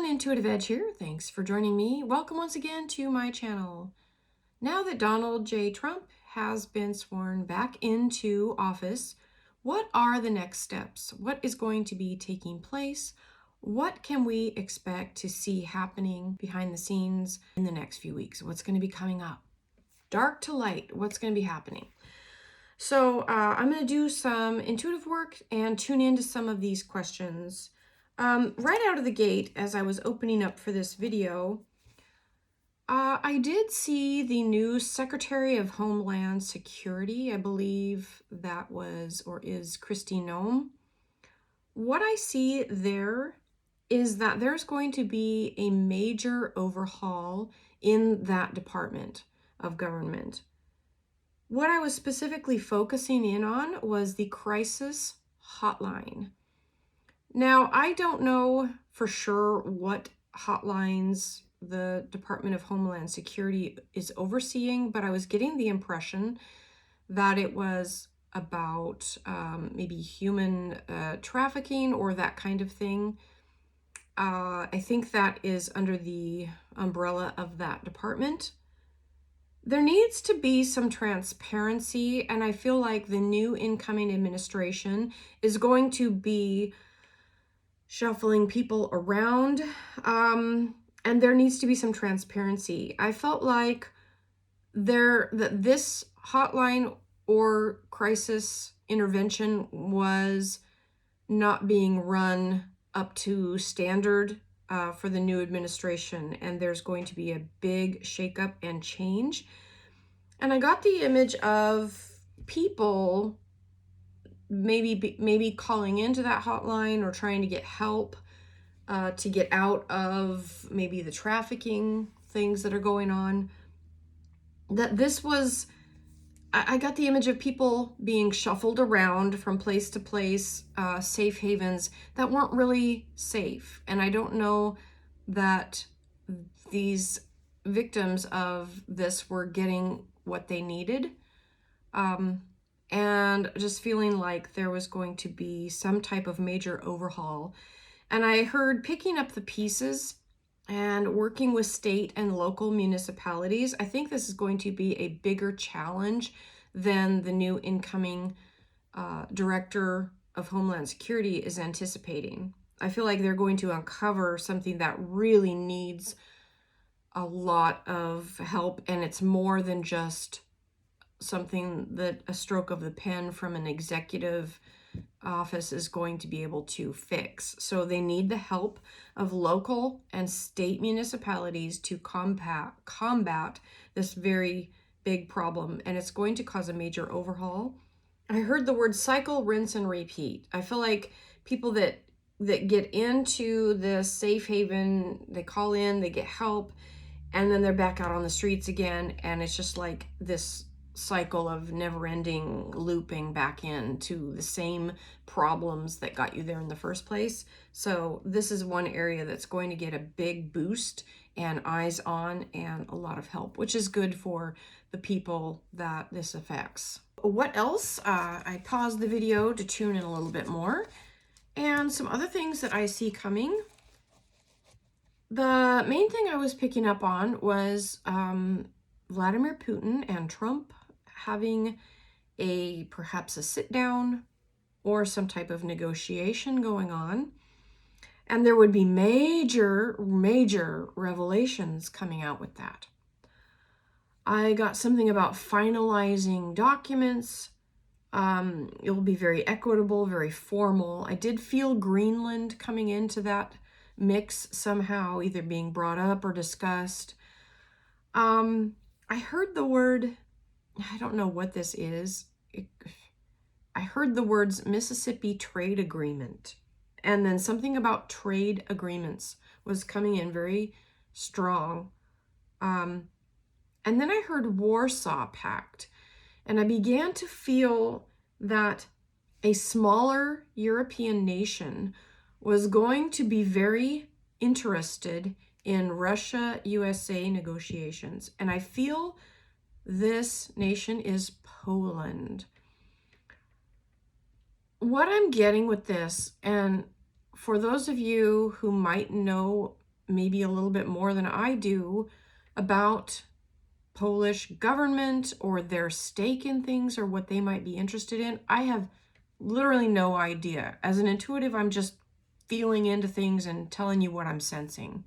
IntuitiveEdge here. Thanks for joining me. Welcome once again to my channel. Now that Donald J. Trump has been sworn back into office, what are the next steps? What is going to be taking place? What can we expect to see happening behind the scenes in the next few weeks? What's going to be coming up? Dark to light, what's going to be happening? So I'm going to do some intuitive work and tune into some of these questions. Right out of the gate, as I was opening up for this video, I did see the new Secretary of Homeland Security. I believe that was or is Kristi Noem. What I see there is that there's going to be a major overhaul in that department of government. What I was specifically focusing in on was the crisis hotline. Now, I don't know for sure what hotlines the Department of Homeland Security is overseeing, but I was getting the impression that it was about maybe human trafficking or that kind of thing. I think that is under the umbrella of that department. There needs to be some transparency, and I feel like the new incoming administration is going to be shuffling people around, and there needs to be some transparency. I felt like that this hotline or crisis intervention was not being run up to standard for the new administration, and there's going to be a big shakeup and change. And I got the image of people maybe calling into that hotline or trying to get help to get out of maybe the trafficking things that are going on. That this was, I got the image of people being shuffled around from place to place, safe havens that weren't really safe. And I don't know that these victims of this were getting what they needed. And just feeling like there was going to be some type of major overhaul. And I heard picking up the pieces and working with state and local municipalities. I think this is going to be a bigger challenge than the new incoming Director of Homeland Security is anticipating. I feel like they're going to uncover something that really needs a lot of help, and it's more than just something that a stroke of the pen from an executive office is going to be able to fix. So they need the help of local and state municipalities to combat this very big problem, and it's going to cause a major overhaul. I heard the word cycle, rinse, and repeat. I feel like people that get into the safe haven, they call in, they get help, and then they're back out on the streets again, and it's just like this cycle of never-ending looping back into the same problems that got you there in the first place. So this is one area that's going to get a big boost and eyes on and a lot of help, which is good for the people that this affects. What else? I paused the video to tune in a little bit more, and some other things that I see coming. The main thing I was picking up on was Vladimir Putin and Trump having perhaps a sit down or some type of negotiation going on. And there would be major revelations coming out with that. I got something about finalizing documents. It will be very equitable, very formal. I did feel Greenland coming into that mix somehow, either being brought up or discussed. I heard the word, I don't know what this is. I heard the words Mississippi Trade Agreement, and then something about trade agreements was coming in very strong. And then I heard Warsaw Pact, and I began to feel that a smaller European nation was going to be very interested in Russia-USA negotiations. And I feel this nation is Poland. What I'm getting with this, and for those of you who might know maybe a little bit more than I do about Polish government or their stake in things or what they might be interested in. I have literally no idea. As an intuitive, I'm just feeling into things and telling you what I'm sensing.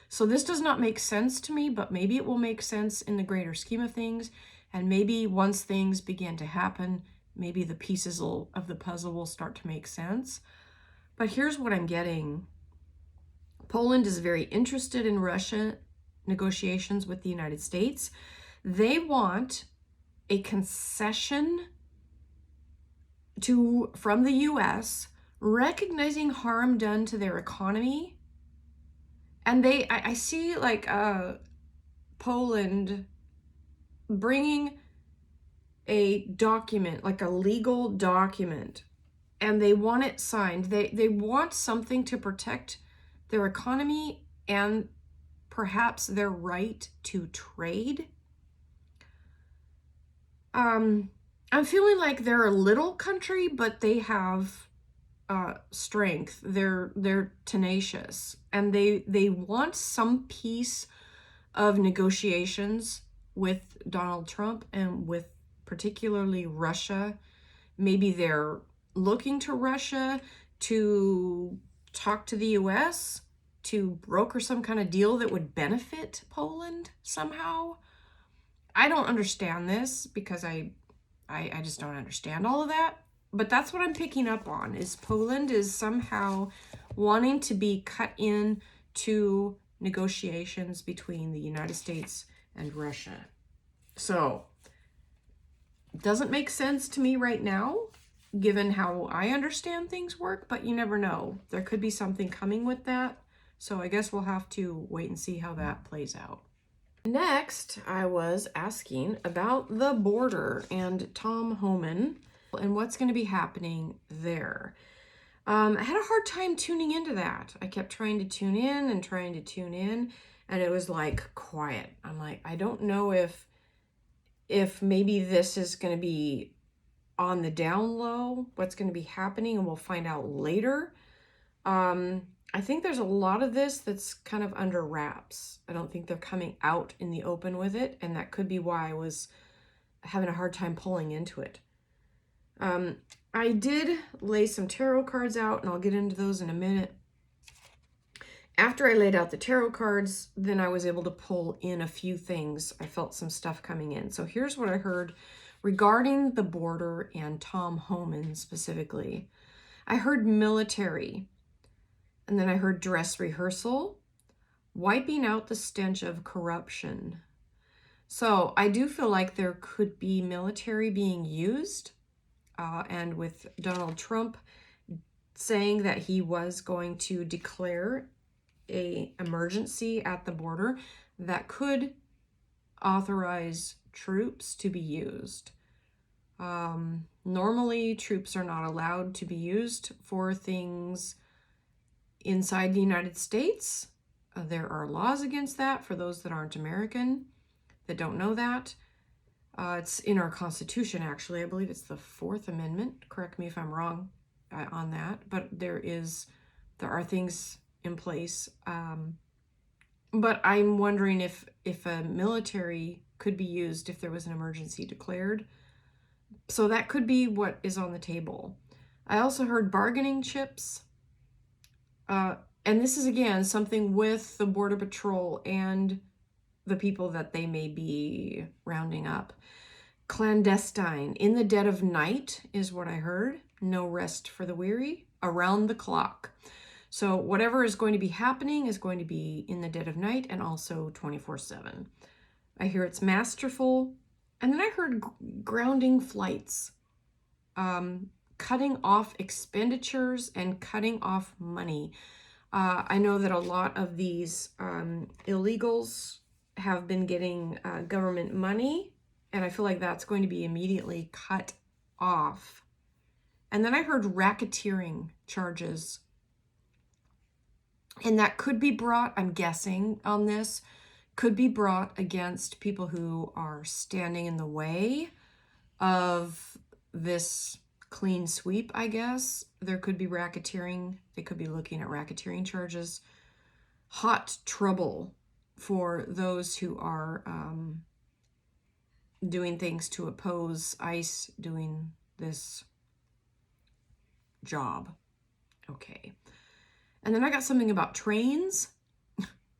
So this does not make sense to me, but maybe it will make sense in the greater scheme of things. And maybe once things begin to happen, maybe the pieces of the puzzle will start to make sense. But here's what I'm getting. Poland is very interested in Russia negotiations with the United States. They want a concession from the US, recognizing harm done to their economy. And I see like Poland bringing a document, like a legal document, and they want it signed. They want something to protect their economy and perhaps their right to trade. I'm feeling like they're a little country, but they have strength. They're tenacious, and they want some piece of negotiations with Donald Trump and with particularly Russia. Maybe they're looking to Russia to talk to the US to broker some kind of deal that would benefit Poland somehow. I don't understand this because I just don't understand all of that. But that's what I'm picking up on, is Poland is somehow wanting to be cut in to negotiations between the United States and Russia. So it doesn't make sense to me right now, given how I understand things work, but you never know. There could be something coming with that. So I guess we'll have to wait and see how that plays out. Next, I was asking about the border and Tom Homan and what's going to be happening there. I had a hard time tuning into that. I kept trying to tune in, and it was like quiet. I'm like, I don't know if maybe this is going to be on the down low, what's going to be happening, and we'll find out later. I think there's a lot of this that's kind of under wraps. I don't think they're coming out in the open with it, and that could be why I was having a hard time pulling into it. I did lay some tarot cards out, and I'll get into those in a minute. After I laid out the tarot cards, then I was able to pull in a few things. I felt some stuff coming in. So here's what I heard regarding the border and Tom Homan specifically. I heard military, and then I heard dress rehearsal, wiping out the stench of corruption. So I do feel like there could be military being used, and with Donald Trump saying that he was going to declare an emergency at the border, that could authorize troops to be used. Normally, troops are not allowed to be used for things inside the United States. There are laws against that for those that aren't American, that don't know that. It's in our Constitution, actually. I believe it's the Fourth Amendment. Correct me if I'm wrong on that. But there are things in place. But I'm wondering if a military could be used if there was an emergency declared. So that could be what is on the table. I also heard bargaining chips. And this is, again, something with the Border Patrol and the people that they may be rounding up. Clandestine, in the dead of night is what I heard. No rest for the weary, around the clock. So whatever is going to be happening is going to be in the dead of night and also 24/7. I hear it's masterful. And then I heard grounding flights, cutting off expenditures and cutting off money. I know that a lot of these illegals have been getting government money, and I feel like that's going to be immediately cut off. And then I heard racketeering charges, and that could be brought, I'm guessing on this, could be brought against people who are standing in the way of this clean sweep, I guess. There could be racketeering. They could be looking at racketeering charges. hot trouble for those who are doing things to oppose ICE doing this job. Okay. And then I got something about trains.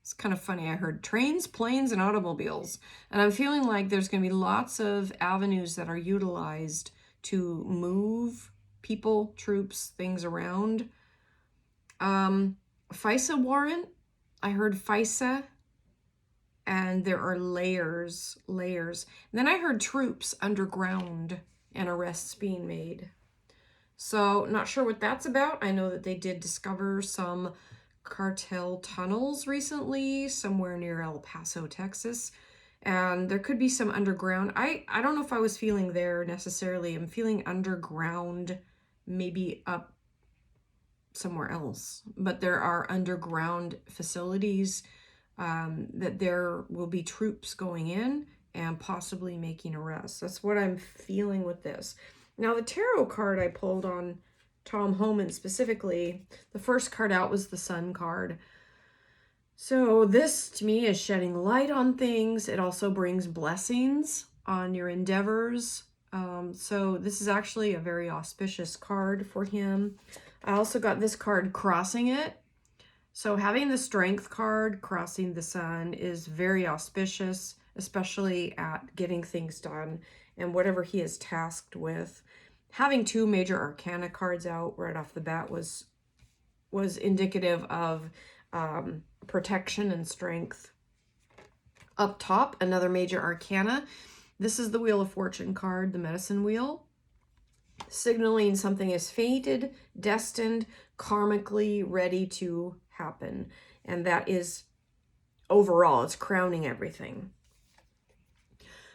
It's kind of funny. I heard trains, planes, and automobiles. And I'm feeling like there's going to be lots of avenues that are utilized to move people, troops, things around. FISA warrant. I heard FISA. And there are layers. And then I heard troops underground and arrests being made. So not sure what that's about. I know that they did discover some cartel tunnels recently somewhere near El Paso, Texas. And there could be some underground. I don't know if I was feeling there necessarily. I'm feeling underground, maybe up somewhere else. But there are underground facilities that there will be troops going in and possibly making arrests. That's what I'm feeling with this. Now, the tarot card I pulled on Tom Homan specifically, the first card out was the Sun card. So this, to me, is shedding light on things. It also brings blessings on your endeavors. So this is actually a very auspicious card for him. I also got this card crossing it. So having the Strength card crossing the Sun is very auspicious, especially at getting things done and whatever he is tasked with. Having two major arcana cards out right off the bat was indicative of protection and strength. Up top, another major arcana. This is the Wheel of Fortune card, the Medicine Wheel, signaling something is fated, destined, karmically ready to happen. And that is overall, it's crowning everything.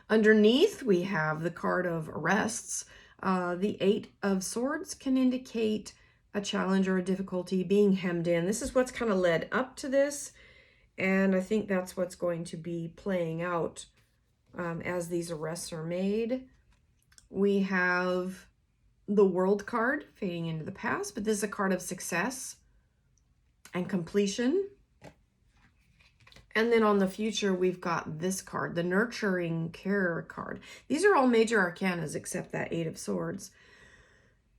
Underneath, we have the card of arrests. The Eight of Swords can indicate a challenge or a difficulty being hemmed in. This is what's kind of led up to this. And I think that's what's going to be playing out as these arrests are made. We have the World card fading into the past, but this is a card of success and completion. And then on the future, we've got this card, the Nurturing Care card. These are all major arcanas except that Eight of Swords.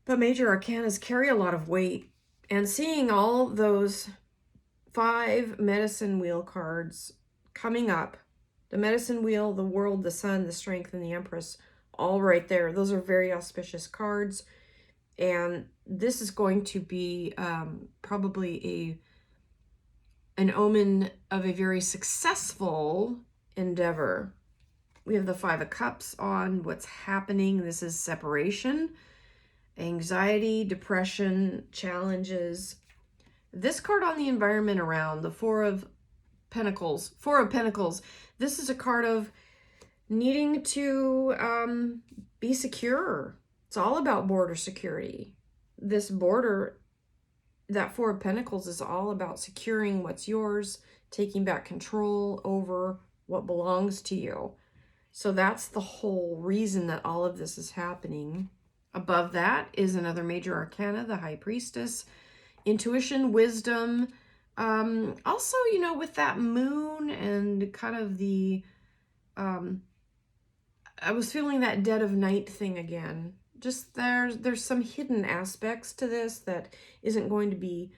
But major arcanas carry a lot of weight. And seeing all those 5 Medicine Wheel cards coming up, the Medicine Wheel, the World, the Sun, the Strength, and the Empress, all right there. Those are very auspicious cards. And this is going to be probably an omen of a very successful endeavor. We have the Five of Cups on what's happening. This is separation, anxiety, depression, challenges. This card on the environment around, the Four of Pentacles. This is a card of needing to be secure. It's all about border security. This border, that Four of Pentacles, is all about securing what's yours, taking back control over what belongs to you. So that's the whole reason that all of this is happening. Above that is another major arcana, the High Priestess. Intuition, wisdom. Also, you know, with that moon and kind of the, I was feeling that dead of night thing again. Just there's some hidden aspects to this that isn't going to be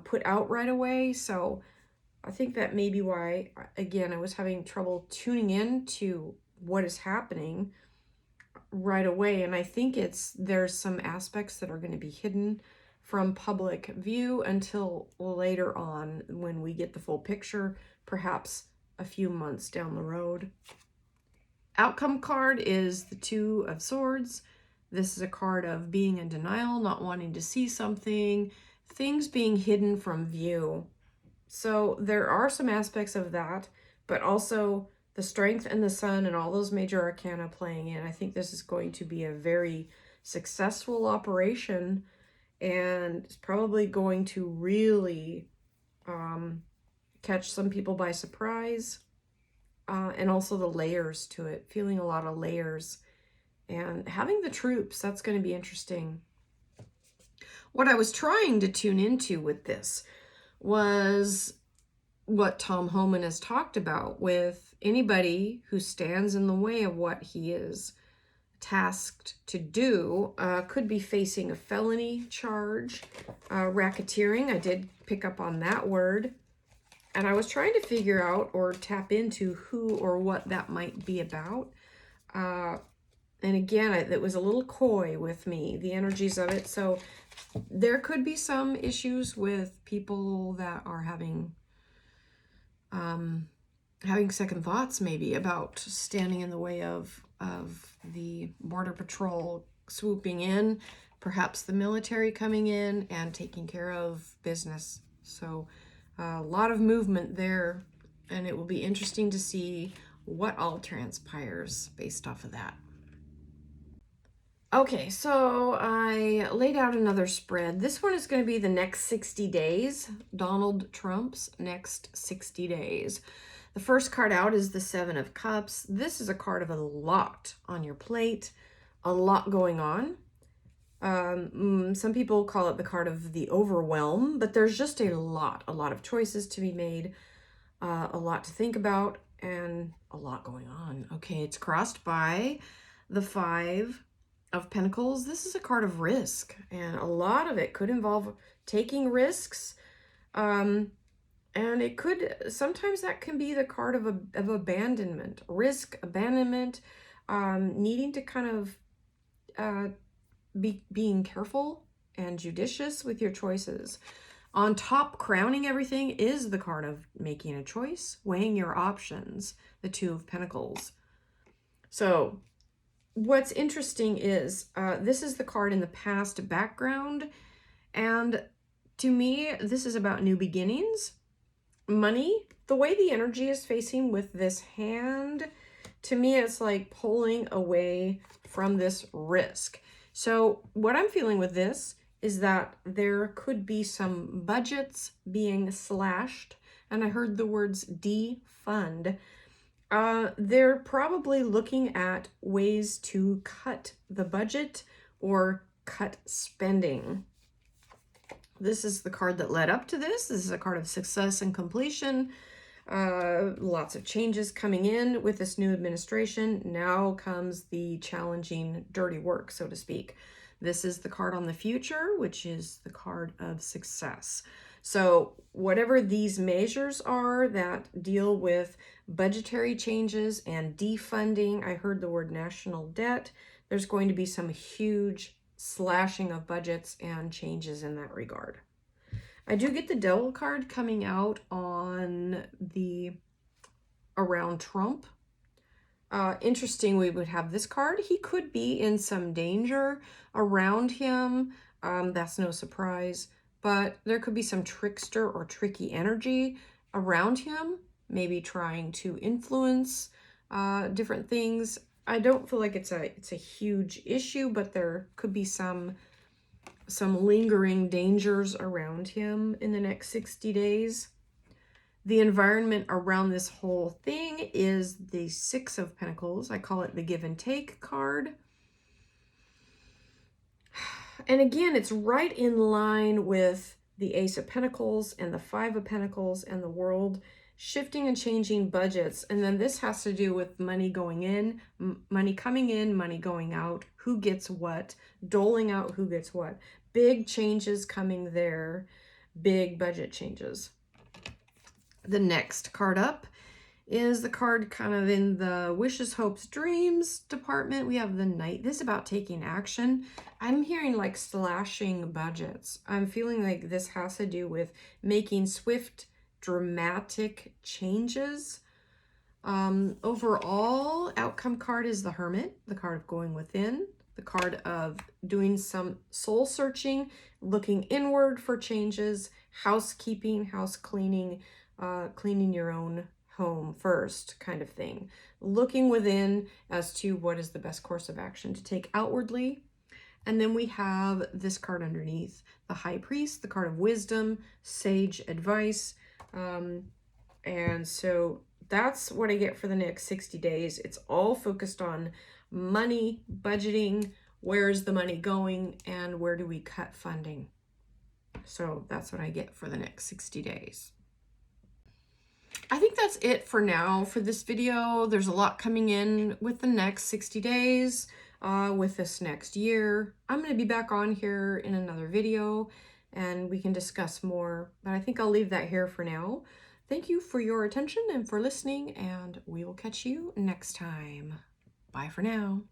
put out right away. So I think that may be why, again, I was having trouble tuning in to what is happening right away. And I think there's some aspects that are going to be hidden from public view until later on when we get the full picture, perhaps a few months down the road. Outcome card is the Two of Swords. This is a card of being in denial, not wanting to see something, things being hidden from view. So there are some aspects of that, but also the Strength and the Sun and all those major arcana playing in. I think this is going to be a very successful operation, and it's probably going to really catch some people by surprise. And also the layers to it, feeling a lot of layers. And having the troops, that's going to be interesting. What I was trying to tune into with this was what Tom Homan has talked about with anybody who stands in the way of what he is tasked to do, could be facing a felony charge, racketeering. I did pick up on that word, and I was trying to figure out or tap into who or what that might be about. And again, it was a little coy with me, the energies of it. So there could be some issues with people that are having second thoughts maybe about standing in the way of the Border Patrol swooping in, perhaps the military coming in and taking care of business. So a lot of movement there, and it will be interesting to see what all transpires based off of that. Okay, so I laid out another spread. This one is going to be the next 60 days, Donald Trump's next 60 days. The first card out is the Seven of Cups. This is a card of a lot on your plate, a lot going on. Some people call it the card of the overwhelm, but there's just a lot of choices to be made, a lot to think about, and a lot going on. Okay, it's crossed by the Five of Pentacles. This is a card of risk, and a lot of it could involve taking risks. And it could, sometimes that can be the card of abandonment, risk, abandonment, needing to kind of being careful and judicious with your choices. On top, crowning everything, is the card of making a choice, weighing your options, the Two of Pentacles. So what's interesting is this is the card in the past background, and to me, this is about new beginnings. Money, the way the energy is facing with this hand, to me, it's like pulling away from this risk. So what I'm feeling with this is that there could be some budgets being slashed, and I heard the words defund. They're probably looking at ways to cut the budget or cut spending. This is the card that led up to this. This is a card of success and completion. Lots of changes coming in with this new administration. Now comes the challenging, dirty work, so to speak. This is the card on the future, which is the card of success. So whatever these measures are that deal with budgetary changes and defunding, I heard the word national debt, there's going to be some huge slashing of budgets and changes in that regard. I do get the Devil card coming out on the around Trump. Interesting, we would have this card. He could be in some danger around him. That's no surprise. But there could be some trickster or tricky energy around him, maybe trying to influence different things. I don't feel like it's a huge issue, but there could be some lingering dangers around him in the next 60 days. The environment around this whole thing is the Six of Pentacles. I call it the give and take card. And again, it's right in line with the Ace of Pentacles and the Five of Pentacles and the World, shifting and changing budgets. And then this has to do with money going in, money coming in, money going out, who gets what, doling out who gets what. Big changes coming there, big budget changes. The next card up is the card kind of in the wishes, hopes, dreams department. We have the Knight. This is about taking action. I'm hearing like slashing budgets. I'm feeling like this has to do with making swift, dramatic changes. Overall, outcome card is the Hermit, the card of going within, the card of doing some soul searching, looking inward for changes, housekeeping, house cleaning, cleaning your own home first kind of thing. Looking within as to what is the best course of action to take outwardly. And then we have this card underneath, the High Priest, the card of wisdom, sage advice. And so that's what I get for the next 60 days. It's all focused on money, budgeting, where's the money going, and where do we cut funding. So that's what I get for the next 60 days. I think that's it for now for this video. There's a lot coming in with the next 60 days, with this next year. I'm going to be back on here in another video and we can discuss more, but I think I'll leave that here for now. Thank you for your attention and for listening, and we will catch you next time. Bye for now.